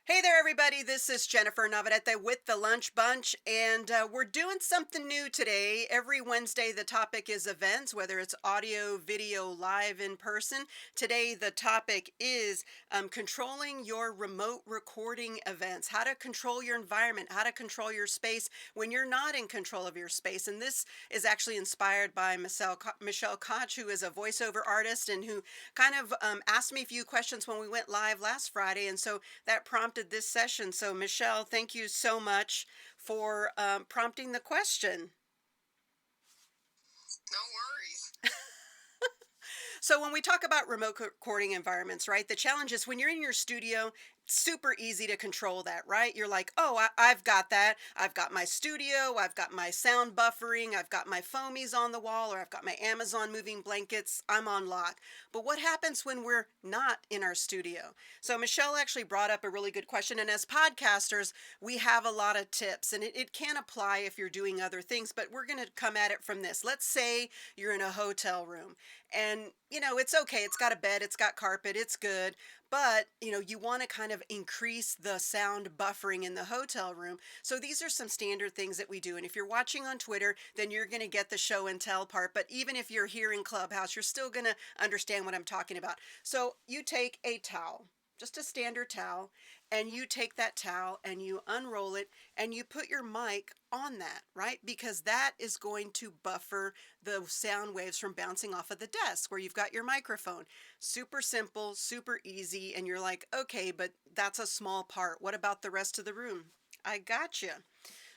Hey there, everybody. This is Jennifer Navarrete with the Lunch Bunch, and we're doing something new today. Every Wednesday, the topic is events, whether it's audio, video, live, in person. Today, the topic is controlling your remote recording events, how to control your environment, how to control your space when you're not in control of your space. And this is actually inspired by Michelle Koch, who is a voiceover artist and who kind of asked me a few questions when we went live last Friday. And so that prompted this session. So, Michelle, thank you so much for prompting the question. No worries. So when we talk about remote recording environments, right, the challenge is when you're in your studio, super easy to control that, right? You're like, oh, I've got that. I've got my studio. I've got my sound buffering. I've got my foamies on the wall, or I've got my Amazon moving blankets. I'm on lock. But what happens when we're not in our studio? So Michelle actually brought up a really good question. And as podcasters, we have a lot of tips, and it can apply if you're doing other things, but we're going to come at it from this. Let's say you're in a hotel room and it's okay, it's got a bed, it's got carpet, it's good, but you want to kind of increase the sound buffering in the hotel room. So these are some standard things that we do, and if you're watching on Twitter, then you're going to get the show and tell part, but even if you're here in Clubhouse, you're still going to understand what I'm talking about. So you take a towel, just a standard towel, and you take that towel and you unroll it and you put your mic on that, right? Because that is going to buffer the sound waves from bouncing off of the desk where you've got your microphone. Super simple, super easy, and you're like, okay, but that's a small part. What about the rest of the room? I gotcha.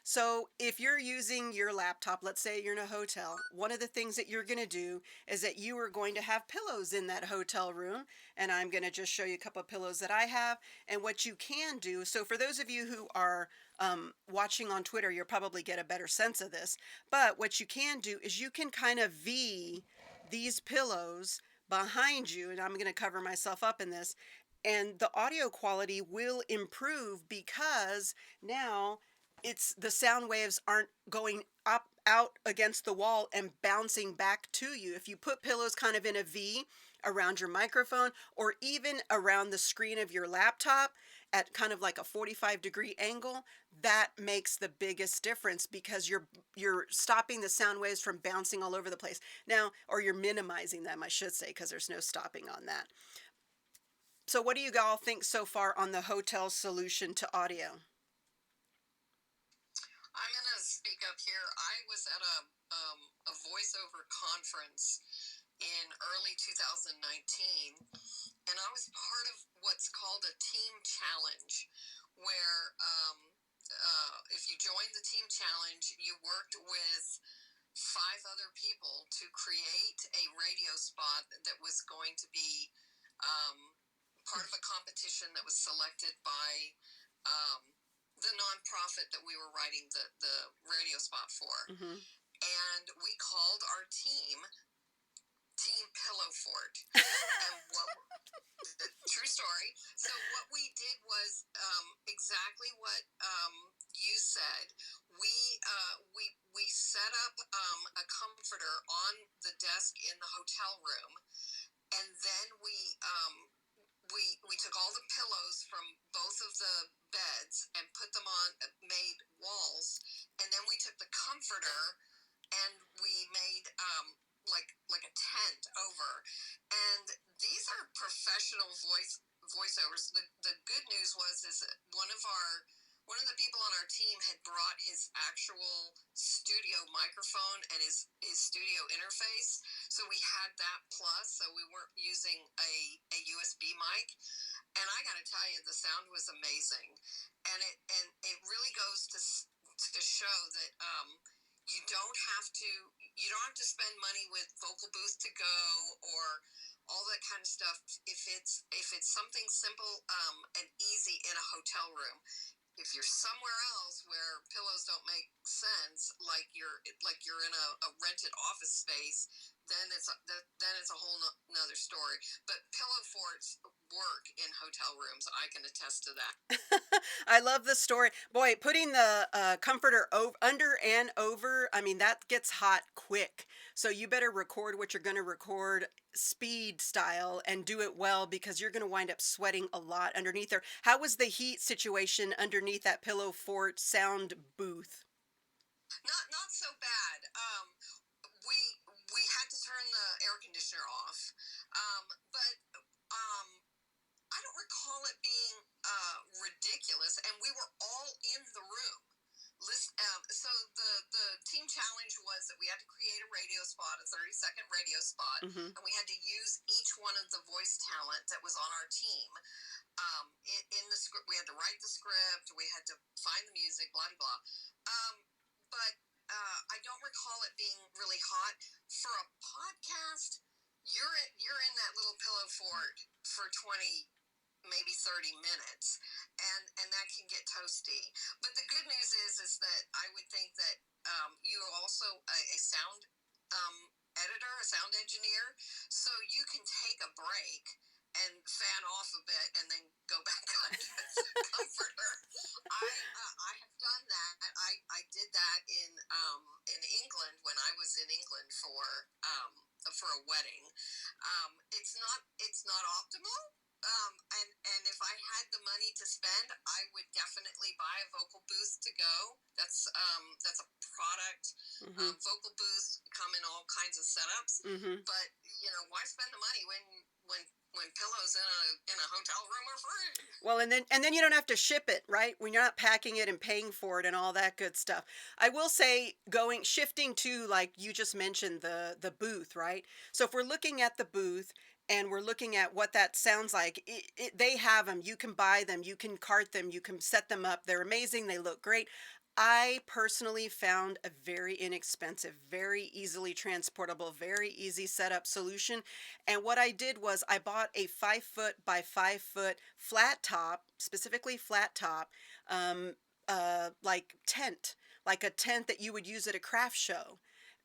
So, if you're using your laptop, let's say you're in a hotel, one of the things that you're going to do is that you are going to have pillows in that hotel room. And I'm going to just show you a couple of pillows that I have. And what you can do, so for those of you who are watching on Twitter, you'll probably get a better sense of this. But what you can do is you can kind of V these pillows behind you. And I'm going to cover myself up in this. And the audio quality will improve because now it's the sound waves aren't going up out against the wall and bouncing back to you. If you put pillows kind of in a V around your microphone or even around the screen of your laptop at kind of like a 45-degree angle, that makes the biggest difference because you're stopping the sound waves from bouncing all over the place. Now, or you're minimizing them, I should say, because there's no stopping on that. So what do you all think so far on the hotel solution to audio? I'm going to speak up here. I was at a voiceover conference in early 2019, and I was part of what's called a team challenge, where if you joined the team challenge, you worked with five other people to create a radio spot that was going to be um, part of a competition that was selected by um, the nonprofit that we were writing the radio spot for. Mm-hmm. And we called our Team Pillow Fort. And what true story. So what we did was exactly what you said. We set up a comforter on the desk in the hotel room, and then we took all the pillows from both of the beds and put them on made walls, and then we took the comforter and we made like a tent over. And these are professional voiceovers. The good news was is that one of the people on our team had brought his actual studio microphone and his studio interface, so we had that plus, so we weren't using a USB mic. And I got to tell you, the sound was amazing, and it really goes to show that you don't have to spend money with vocal booth to go or all that kind of stuff if it's something simple and easy in a hotel room. If you're somewhere else where pillows don't make sense, like you're in a rented office space, then it's a whole nother story. But pillow forts work in hotel rooms. I can attest to that. I love the story. Boy, putting the comforter under and over, I mean, that gets hot quick. So you better record what you're going to record speed style and do it well because you're going to wind up sweating a lot underneath there. How was the heat situation underneath that pillow fort sound booth? Not so bad. We we had to turn the air conditioner off, but um, I don't recall it being ridiculous, and we were all in the room. So the team challenge was that we had to create a radio spot, a 30-second radio spot, Hmm. and we had to use each one of the voice talent that was on our team. In the script, we had to write the script, we had to find the music, blah blah blah. But I don't recall it being really hot for a podcast. You're in that little pillow fort for 20, maybe 30 minutes, and that can get toasty. But the good news is that I would think that you are also a sound um, editor, a sound engineer, so you can take a break and fan off a bit and then go back under the comforter. I have done that. I did that in England when I was in England for a wedding. It's not optimal. And if I had the money to spend, I would definitely buy a vocal booth to go. That's a product. Hmm. Vocal booths come in all kinds of setups, Hmm. but why spend the money when when pillows in a hotel room are free? Well, and then you don't have to ship it, right? When you're not packing it and paying for it and all that good stuff. I will say going shifting to like you just mentioned the booth, right? So if we're looking at the booth and we're looking at what that sounds like, they have them. You can buy them, you can cart them, you can set them up. They're amazing. They look great. I personally found a very inexpensive, very easily transportable, very easy setup solution. And what I did was I bought a 5 foot by 5 foot flat top, specifically flat top, like tent, like a tent that you would use at a craft show.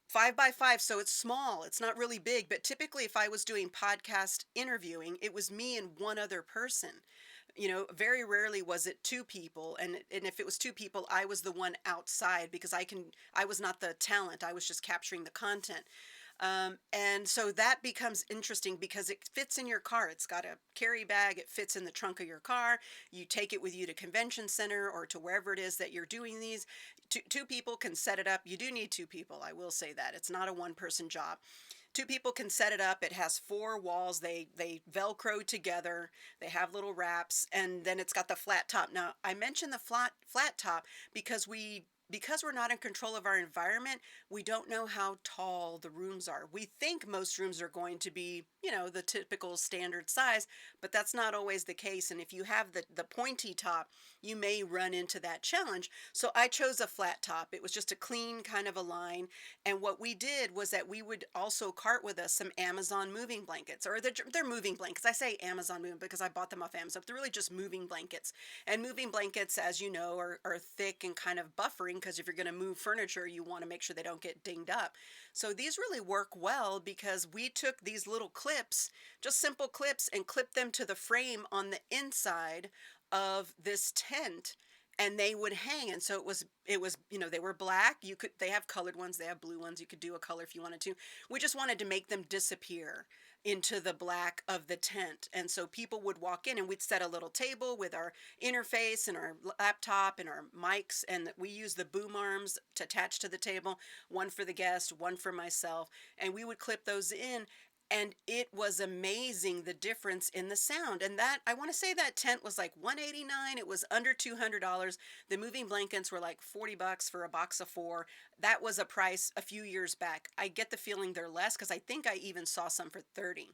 5 by 5, so it's small. It's not really big, but typically, if I was doing podcast interviewing, it was me and one other person. Very rarely was it two people, and if it was two people, I was the one outside because I was not the talent. I was just capturing the content. And so that becomes interesting because it fits in your car. It's got a carry bag, it fits in the trunk of your car. You take it with you to convention center or to wherever it is that you're doing these. Two people can set it up. You do need two people, I will say that. It's not a one person job. Two people can set it up. It has four walls. They velcro together. They have little wraps, and then it's got the flat top. Now, I mentioned the flat top because we're not in control of our environment, we don't know how tall the rooms are. We think most rooms are going to be, the typical standard size, but that's not always the case. And if you have the pointy top, you may run into that challenge. So I chose a flat top. It was just a clean kind of a line. And what we did was that we would also cart with us some Amazon moving blankets, or they're moving blankets. I say Amazon moving because I bought them off Amazon. They're really just moving blankets. And moving blankets, as you know, are thick and kind of buffering because if you're going to move furniture, you want to make sure they don't get dinged up. So these really work well because we took these little clips, just simple clips, and clipped them to the frame on the inside of this tent, and they would hang. And so it was they were black. They have colored ones, they have blue ones. You could do a color if you wanted to. We just wanted to make them disappear into the black of the tent. And so people would walk in and we'd set a little table with our interface and our laptop and our mics, and we use the boom arms to attach to the table, one for the guest, one for myself, and we would clip those in. And it was amazing the difference in the sound. And that, I want to say, that tent was like 189. It was under $200. The moving blankets were like $40 for a box of four. That was a price a few years back. I get the feeling they're less because I think I even saw some for 30.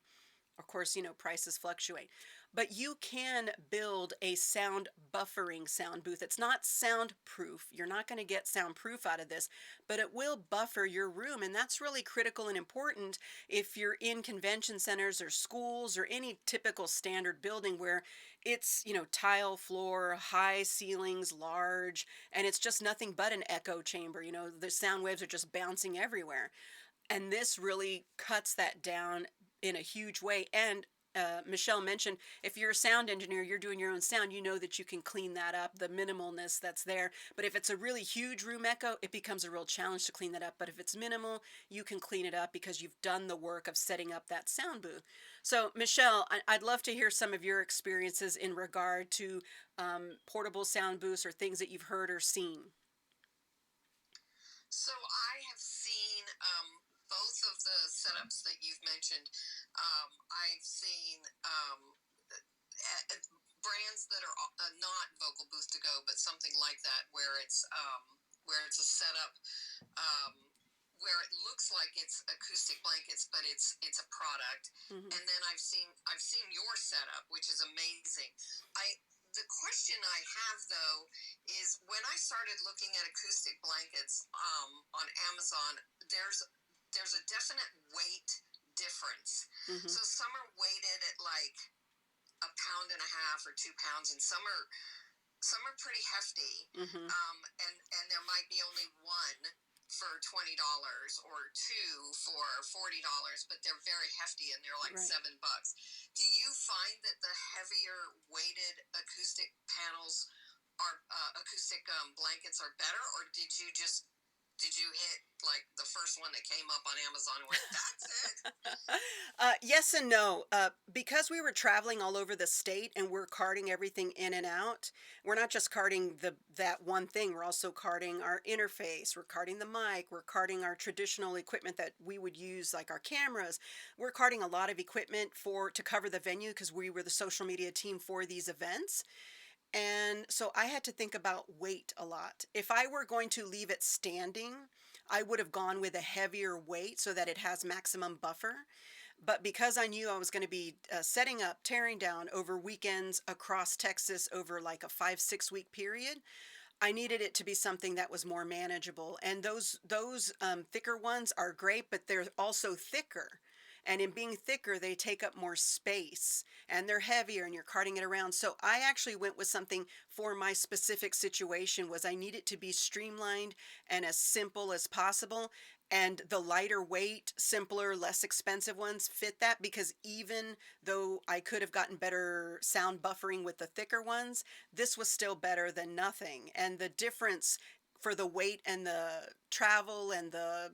Of course, prices fluctuate. But you can build a sound buffering sound booth. It's not soundproof. You're not going to get soundproof out of this, but it will buffer your room. And that's really critical and important if you're in convention centers or schools or any typical standard building where it's, tile floor, high ceilings, large, and it's just nothing but an echo chamber. The sound waves are just bouncing everywhere. And this really cuts that down in a huge way. And Michelle mentioned if you're a sound engineer, you're doing your own sound, you know that you can clean that up, the minimalness that's there. But if it's a really huge room echo, it becomes a real challenge to clean that up. But if it's minimal, you can clean it up because you've done the work of setting up that sound booth. So, Michelle, I'd love to hear some of your experiences in regard to portable sound booths or things that you've heard or seen. So I have seen both of the setups that you've mentioned. I've seen brands that are not vocal booth to go, but something like that, where it's a setup um, where it looks like it's acoustic blankets, but it's a product. Hmm. And then I've seen your setup, which is amazing. I The question I have though is when I started looking at acoustic blankets on Amazon, there's a definite weight difference. Hmm. So some are weighted at like a pound and a half or 2 pounds, and some are pretty hefty. Hmm. And there might be only one for $20 or two for $40, but they're very hefty and they're like Right. $7. Do you find that the heavier weighted acoustic panels are acoustic blankets are better, or did you hit like the first one that came up on Amazon and went, that's it? Yes and no. Because we were traveling all over the state and we're carting everything in and out, we're not just carting that one thing. We're also carting our interface. We're carting the mic. We're carting our traditional equipment that we would use, like our cameras. We're carting a lot of equipment for to cover the venue because we were the social media team for these events. And so I had to think about weight a lot. If I were going to leave it standing, I would have gone with a heavier weight so that it has maximum buffer. But because I knew I was going to be setting up, tearing down over weekends across Texas over like a 5, 6 week period, I needed it to be something that was more manageable. And those thicker ones are great, but they're also thicker. And in being thicker, they take up more space and they're heavier and you're carting it around. So I actually went with something for my specific situation was I need it to be streamlined and as simple as possible. And the lighter weight, simpler, less expensive ones fit that because even though I could have gotten better sound buffering with the thicker ones, this was still better than nothing. And the difference for the weight and the travel and the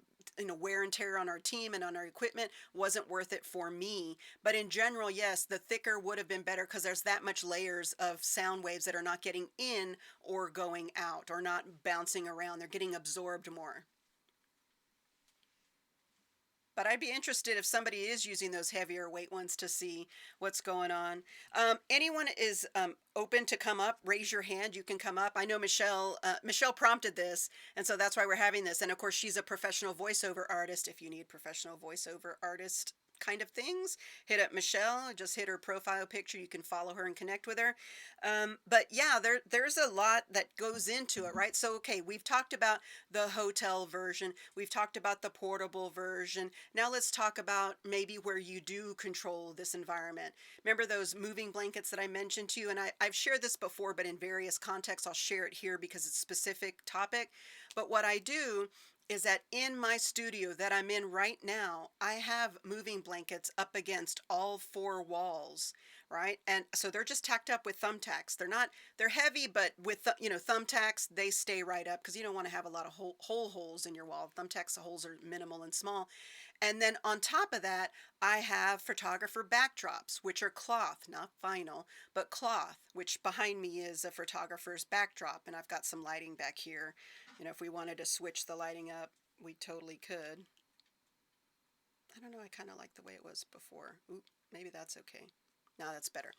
wear and tear on our team and on our equipment wasn't worth it for me. But in general, yes, the thicker would have been better because there's that much layers of sound waves that are not getting in or going out or not bouncing around. They're getting absorbed more. But I'd be interested if somebody is using those heavier weight ones to see what's going on. Anyone is open to come up. Raise your hand. You can come up. I know Michelle. Michelle prompted this, and so that's why we're having this. And of course, she's a professional voiceover artist. If you need professional voiceover artist kind of things, hit up Michelle. Just hit her profile picture. You can follow her and connect with her. But yeah, there's a lot that goes into it, right? So okay, we've talked about the hotel version. We've talked about the portable version. Now let's talk about maybe where you do control this environment. Remember those moving blankets that I mentioned to you? And I've shared this before, but in various contexts, I'll share it here because it's a specific topic. But what I do is that in my studio that I'm in right now, I have moving blankets up against all four walls, right? And so they're just tacked up with thumbtacks. They're heavy, but with thumbtacks, they stay right up because you don't want to have a lot of holes in your wall. Thumbtacks, the holes are minimal and small. And then on top of that, I have photographer backdrops, which are cloth, not vinyl, but cloth, which behind me is a photographer's backdrop. And I've got some lighting back here. If we wanted to switch the lighting up, we totally could. I don't know, I kind of like the way it was before. Oop, maybe that's okay. No, that's better.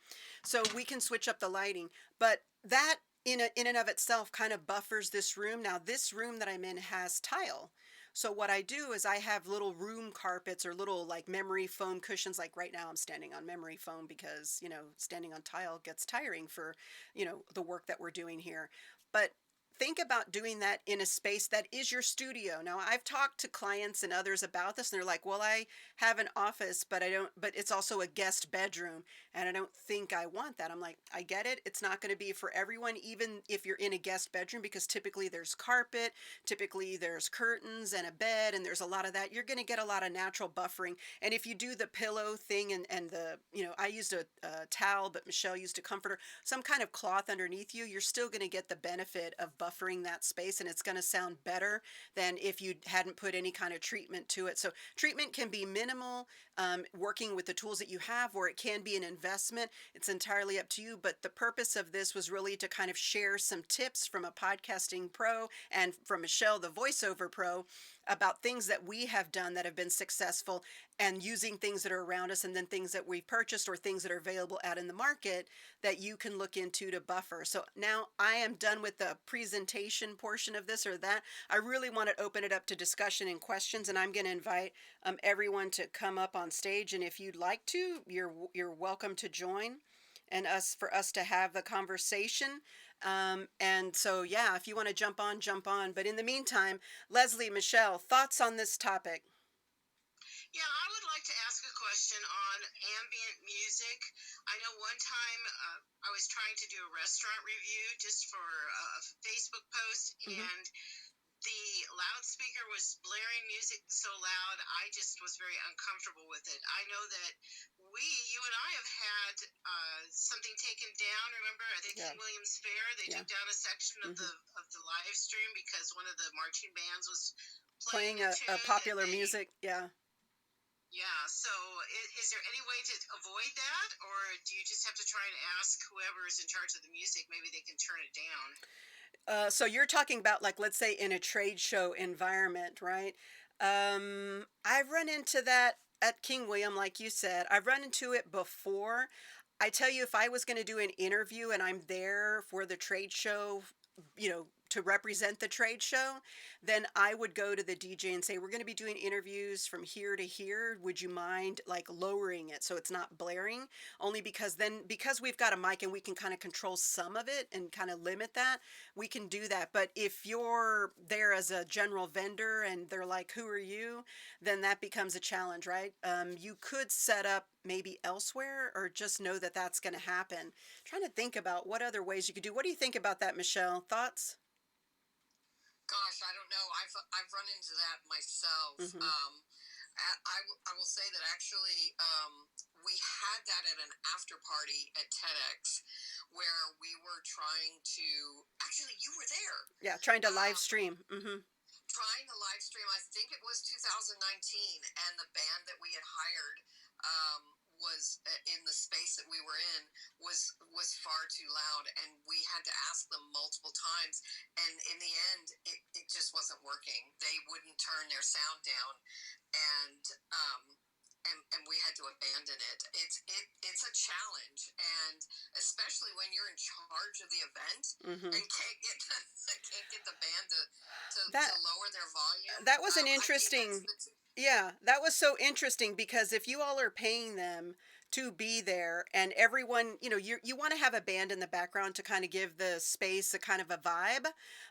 So we can switch up the lighting, but that in and of itself kind of buffers this room. Now, this room that I'm in has tile. So what I do is I have little room carpets or little like memory foam cushions. Like right now I'm standing on memory foam because, standing on tile gets tiring for, the work that we're doing here. But think about doing that in a space that is your studio. Now, I've talked to clients and others about this, and they're like, "Well, I have an office, but I don't, but it's also a guest bedroom, and I don't think I want that." I'm like, "I get it. It's not going to be for everyone, even if you're in a guest bedroom, because typically there's carpet, typically there's curtains and a bed, and there's a lot of that. You're going to get a lot of natural buffering. And if you do the pillow thing and the, I used a towel, but Michelle used a comforter, some kind of cloth underneath you, you're still going to get the benefit of buffering that space, and it's going to sound better than if you hadn't put any kind of treatment to it. So treatment can be minimal, working with the tools that you have, or it can be an investment. It's entirely up to you. But the purpose of this was really to kind of share some tips from a podcasting pro and from Michelle, the voiceover pro, about things that we have done that have been successful, and using things that are around us, and then things that we've purchased or things that are available out in the market that you can look into to buffer. So now I am done with the presentation portion of this or that. I really want to open it up to discussion and questions, and I'm going to invite everyone to come up on stage. And if you'd like to, you're welcome to join, and us for us to have the conversation. And so, yeah, if you want to jump on, jump on. But in the meantime, Leslie, Michelle, thoughts on this topic? Yeah, I would like to ask a question on ambient music. I know one time I was trying to do a restaurant review just for a Facebook post, Hmm. and the loudspeaker was blaring music so loud, I just was very uncomfortable with it. I know that you and I have had something taken down. Remember at the Yeah, King Williams Fair, they yeah. took down a section of Hmm. the live stream because one of the marching bands was playing Playing a a tune, and popular they music, yeah. yeah. So is there any way to avoid that, or do you just have to try and ask whoever is in charge of the music? Maybe they can turn it down. So you're talking about, like, let's say in a trade show environment, right? I've run into that at King William, like you said. I've run into it before. I tell you, if I was going to do an interview and I'm there for the trade show, to represent the trade show, then I would go to the DJ and say, "We're going to be doing interviews from here to here. Would you mind like lowering it so it's not blaring?" Only because then, because we've got a mic and we can kind of control some of it and kind of limit that, we can do that. But if you're there as a general vendor and they're like, "Who are you?" then that becomes a challenge, right? You could set up maybe elsewhere, or just know that that's going to happen. Trying to think about what other ways you could do. What do you think about that, Michelle? Thoughts? Gosh, I don't know. I've run into that myself. Hmm. I will say that actually we had that at an after party at TEDx where we were trying to. Actually, you were there. Yeah, trying to live Um, stream. Hmm. Trying to live stream. I think it was 2019, and the band that we had hired was in the space that we were in was far too loud, and we had to ask them multiple times. And in the end, it just wasn't working. They wouldn't turn their sound down, and um, and we had to abandon it. It's a challenge, and especially when you're in charge of the event Hmm. and can't get can't get the band to That lower their volume. that was an I think that's interesting. the two. Yeah, that was so interesting, because if you all are paying them to be there, and everyone, you want to have a band in the background to kind of give the space a kind of a vibe,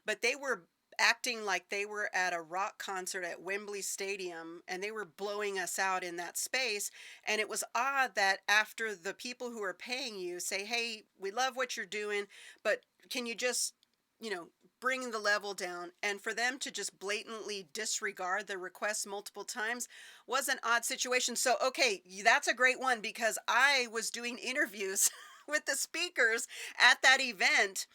but they were acting like they were at a rock concert at Wembley Stadium, and they were blowing us out in that space. And it was odd that after the people who are paying you say, "Hey, we love what you're doing, but can you just, you know, bring the level down," and for them to just blatantly disregard the request multiple times was an odd situation. So, okay, that's a great one, because I was doing interviews with the speakers at that event,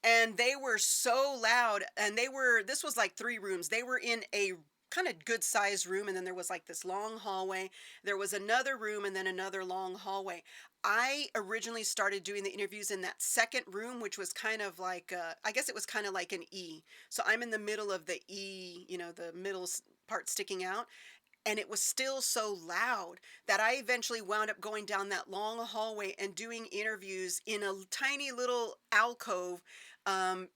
and they were so loud, and this was like three rooms. They were in a kind of good sized room, and then there was like this long hallway. There was another room, and then another long hallway. I originally started doing the interviews in that second room, which was kind of like, I guess it was kind of like an E. So I'm in the middle of the E, the middle part sticking out. And it was still so loud that I eventually wound up going down that long hallway and doing interviews in a tiny little alcove, um,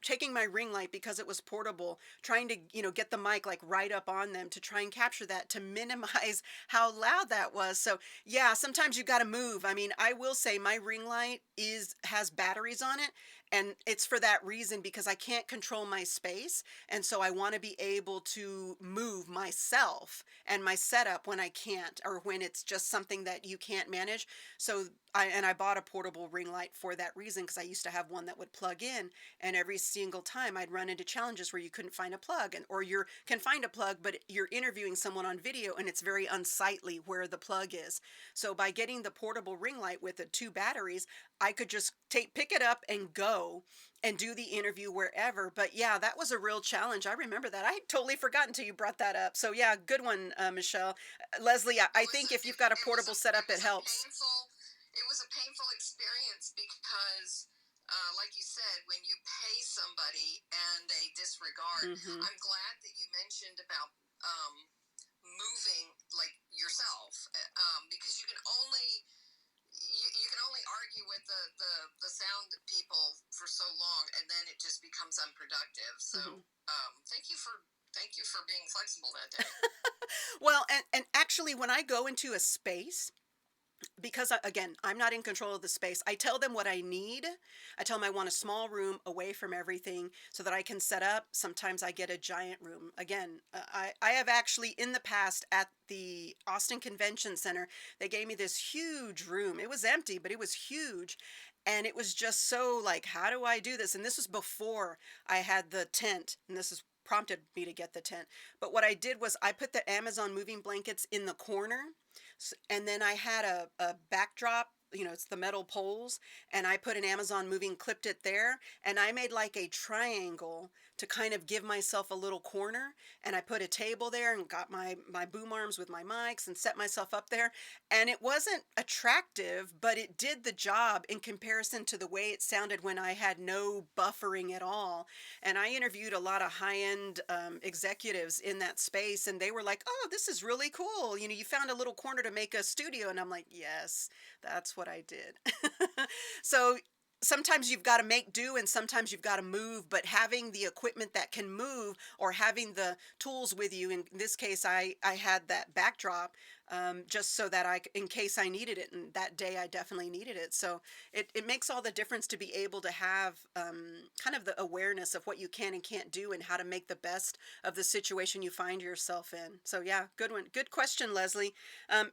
taking my ring light because it was portable, trying to, get the mic like right up on them to try and capture that to minimize how loud that was. So, yeah, sometimes you got to move. I mean, I will say my ring light is has batteries on it, and it's for that reason because I can't control my space, and so I want to be able to move myself and my setup when I can't, or when it's just something that you can't manage. So I bought a portable ring light for that reason because I used to have one that would plug in, and every single time I'd run into challenges where you couldn't find a plug, and or you can find a plug but you're interviewing someone on video and it's very unsightly where the plug is. So by getting the portable ring light with the two batteries, I could just pick it up and go and do the interview wherever. But yeah, that was a real challenge. I remember that. I had totally forgotten until you brought that up. So yeah, good one, Michelle. Leslie, I It was think a if you've got a it was portable a setup, it it was a helps. painful experience because, like you said, when you pay somebody and they disregard, Hmm. I'm glad that you mentioned about moving like yourself, because you can only argue with the sound people for so long, and then it just becomes unproductive. So Hmm. thank you for being flexible that day. Well, and actually, when I go into a space, because again, I'm not in control of the space, I tell them what I need. I tell them I want a small room away from everything so that I can set up. Sometimes I get a giant room. Again, I have actually in the past at the Austin Convention Center, they gave me this huge room. It was empty, but it was huge. And it was just so like, how do I do this? And this was before I had the tent. And this has prompted me to get the tent. But what I did was I put the Amazon moving blankets in the corner, and then I had a backdrop. It's the metal poles, and I put an Amazon moving, clipped it there, and I made like a triangle to kind of give myself a little corner. And I put a table there and got my boom arms with my mics and set myself up there. And it wasn't attractive, but it did the job in comparison to the way it sounded when I had no buffering at all. And I interviewed a lot of high end executives in that space, and they were like, "Oh, this is really cool. You found a little corner to make a studio." And I'm like, "Yes, that's what I did." So sometimes you've got to make do and sometimes you've got to move, but having the equipment that can move or having the tools with you, in this case, I had that backdrop, just so that in case I needed it. And that day I definitely needed it. So it makes all the difference to be able to have kind of the awareness of what you can and can't do and how to make the best of the situation you find yourself in. So yeah, good one. Good question, Leslie.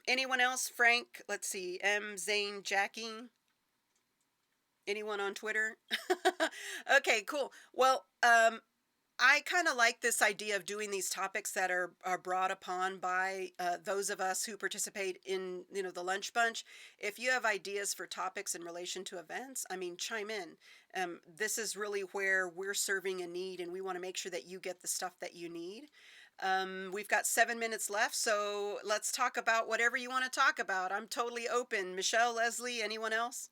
Anyone else? Frank, let's see. M. Zane, Jackie. Anyone on Twitter? Okay, cool. Well, I kind of like this idea of doing these topics that are brought upon by those of us who participate in the lunch bunch. If you have ideas for topics in relation to events, I mean, chime in. This is really where we're serving a need, and we want to make sure that you get the stuff that you need. We've got 7 minutes left, so let's talk about whatever you want to talk about. I'm totally open. Michelle, Leslie, anyone else?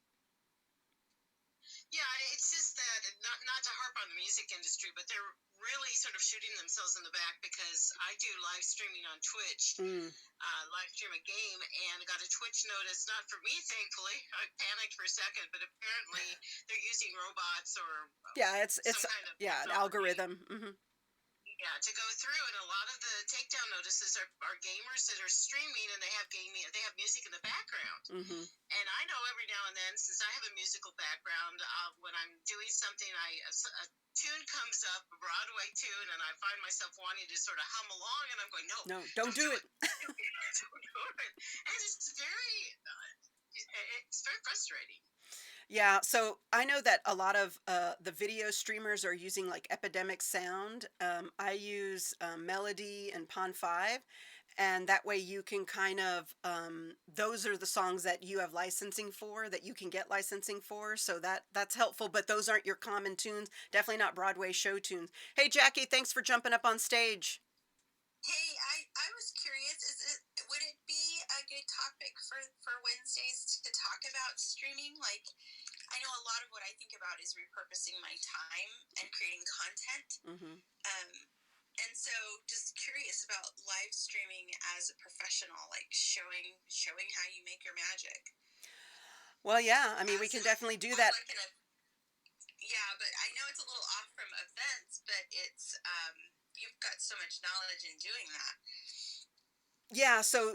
Yeah, it's just that, not to harp on the music industry, but they're really sort of shooting themselves in the back because I do live streaming on Twitch, Mm. live stream a game, and got a Twitch notice. Not for me, thankfully. I panicked for a second, but apparently they're using robots or Yeah, it's some kind of yeah, an technology, algorithm. Hmm. yeah, to go through. And a lot of the takedown notices are gamers that are streaming, and they have music in the background. Hmm. And I know every now and then, since I have a musical background, when I'm doing something, a tune comes up, a Broadway tune, and I find myself wanting to sort of hum along, and I'm going, no, No, don't don't do do it. it, don't do it. And it's very frustrating. Yeah, so I know that a lot of the video streamers are using like Epidemic Sound. I use Melody and Pond 5, and that way you can kind of, those are the songs that you have licensing for, that you can get licensing for. So that's helpful, but those aren't your common tunes. Definitely not Broadway show tunes. Hey, Jackie, thanks for jumping up on stage. Hey, I was curious. Would it be a good topic for Wednesdays to talk about streaming? Like, I know a lot of what I think about is repurposing my time and creating content. Hmm. Um, and so, just curious about live streaming as a professional, like showing how you make your magic. Well, yeah, I mean, we As can definitely do I'm that. like in a Yeah, but I know it's a little off from events, but you've got so much knowledge in doing that. Yeah, so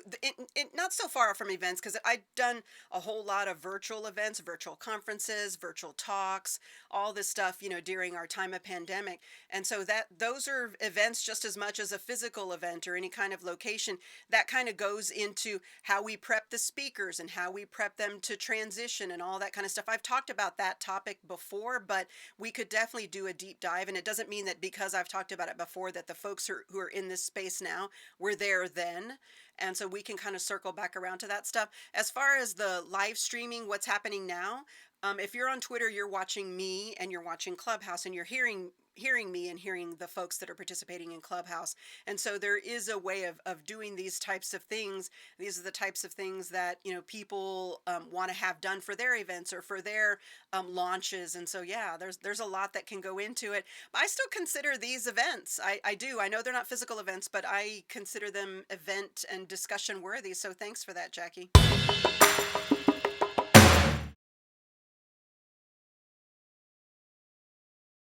not so far from events because I've done a whole lot of virtual events, virtual conferences, virtual talks, all this stuff, during our time of pandemic. And so that those are events just as much as a physical event or any kind of location. That kind of goes into how we prep the speakers and how we prep them to transition and all that kind of stuff. I've talked about that topic before, but we could definitely do a deep dive. And it doesn't mean that because I've talked about it before that the folks who are in this space now were there then, and so we can kind of circle back around to that stuff. As far as the live streaming, what's happening now, if you're on Twitter, you're watching me and you're watching Clubhouse and you're hearing me and hearing the folks that are participating in Clubhouse. And so there is a way of doing these types of things. These are the types of things that, people want to have done for their events or for their launches. And so, yeah, there's a lot that can go into it. I still consider these events. I do. I know they're not physical events, but I consider them event and discussion worthy. So thanks for that, Jackie.